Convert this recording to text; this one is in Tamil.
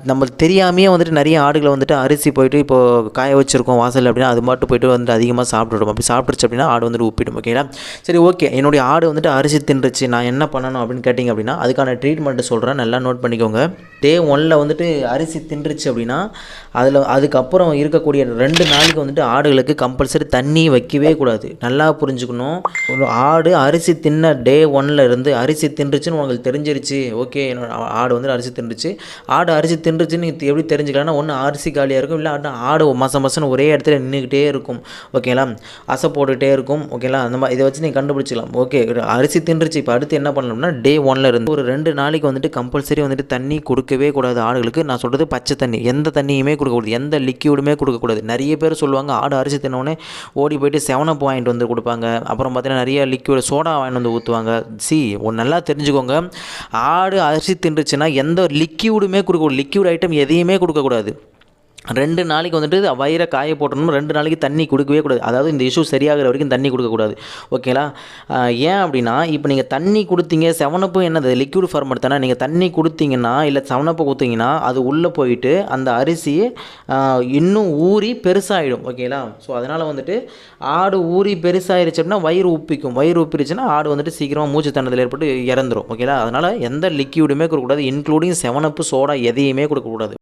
நம்மளுக்கு தெரியாமையே வந்துட்டு நிறைய ஆடுகளை வந்துட்டு அரிசி போயிட்டு இப்போது காய வச்சுருக்கோம் வாசல் அப்படின்னா அது மட்டும் போய்ட்டு வந்துட்டு அதிகமாக சாப்பிட்டுடும். அப்படி சாப்பிட்டுருச்சு அப்படின்னா ஆடு வந்துட்டு உப்பிடும். ஓகேங்களா? சரி, ஓகே. என்னுடைய ஆடு வந்துட்டு அரிசி தின்றுச்சு, நான் என்ன பண்ணணும் அப்படின்னு கேட்டிங்க அப்படின்னா அதுக்கான ட்ரீட்மெண்ட்டு சொல்கிறேன், நல்லா நோட் பண்ணிக்கோங்க. டே 1ல் வந்துட்டு அரிசி தின்றுச்சு அப்படின்னா அதுக்கப்புறம் இருக்கக்கூடிய 2 நாளைக்கு வந்துட்டு ஆடுகளுக்கு கம்பல்சரி தண்ணி வைக்கவே கூடாது. நல்லா புரிஞ்சுக்கணும். ஒரு ஆடு அரிசி தின்ன டே 1ல் இருந்து அரிசி தின்றுச்சுன்னு உங்களுக்கு தெரிஞ்சிருச்சு, ஓகே என்னோட ஆடு வந்துட்டு அரிசி தின்றுச்சு. ஆடு அரிசி தின்றுச்சுன்னு நீங்கள் எப்படி தெரிஞ்சுக்கலாம்னா, ஒன்று அரிசி காலியாக இருக்கும், இல்லை ஆடு மசன்னு ஒரே இடத்துல நின்றுக்கிட்டே இருக்கும். ஓகேங்களா? அசை போட்டுகிட்டே இருக்கும். ஓகேங்களா? அந்த மாதிரி இதை வச்சு நீங்கள் கண்டுபிடிச்சிக்கலாம். ஓகே, அரிசி தின்றுச்சு. இப்போ அடுத்து என்ன பண்ணணும்னா டே 1ல் இருந்து ஒரு 2 நாளைக்கு வந்துட்டு கம்பல்சரி வந்துட்டு தண்ணி கொடுக்கவே கூடாது ஆடுகளுக்கு. நான் சொல்கிறது பச்சை தண்ணி, எந்த தண்ணியுமே கொடுக்கக்கூடாது, எந்த லிக்யூடுமே கொடுக்கக்கூடாது. நிறைய பேர் சொல்லுவாங்க ஆடு அரிசி தின்னோடனே ஓடி போயிட்டு 7up வாங்கிட்டு வந்து கொடுப்பாங்க. அப்புறம் பார்த்தீங்கன்னா நிறைய லிக்யூட் சோடா வாங்கிட்டு வந்து ஊற்றுவாங்க. ஒன்று நல்லா தெரிஞ்சுக்கோங்க, ஆடு அரிசி தின்றுச்சுன்னா எந்த லிக்யூடுமே கொடுக்கக்கூடாது. லிக்யூட் ஐட்டம் எதையுமே கொடுக்கக்கூடாது. 2 நாளைக்கு வந்துட்டு வயிறை காய போட்டணும். 2 நாளைக்கு தண்ணி கொடுக்கவே கூடாது. அதாவது இந்த இஷ்யூ சரியாகிற வரைக்கும் தண்ணி கொடுக்கக்கூடாது. ஓகேங்களா? ஏன் அப்படின்னா இப்போ நீங்கள் தண்ணி கொடுத்தீங்க, 7up என்னது லிக்யூட் ஃபார்மட் தானே, நீங்கள் தண்ணி கொடுத்தீங்கன்னா இல்லை 7up கொடுத்தீங்கன்னா அது உள்ளே போயிட்டு அந்த அரிசி இன்னும் ஊறி பெருசாகிடும். ஓகேங்களா? ஸோ அதனால் வந்துட்டு ஆடு ஊறி பெருசாகிடுச்சு அப்படின்னா வயிறு உப்பிக்கும். வயிறு உப்பிடுச்சுன்னா ஆடு வந்துட்டு சீக்கிரமாக மூச்சு தண்ணத்தில் ஏற்பட்டு இறந்துடும். ஓகேங்களா? அதனால் எந்த லிக்யூடுமே கொடுக்கக்கூடாது, இன்க்ளூடிங் 7up சோடா எதையுமே கொடுக்கக்கூடாது.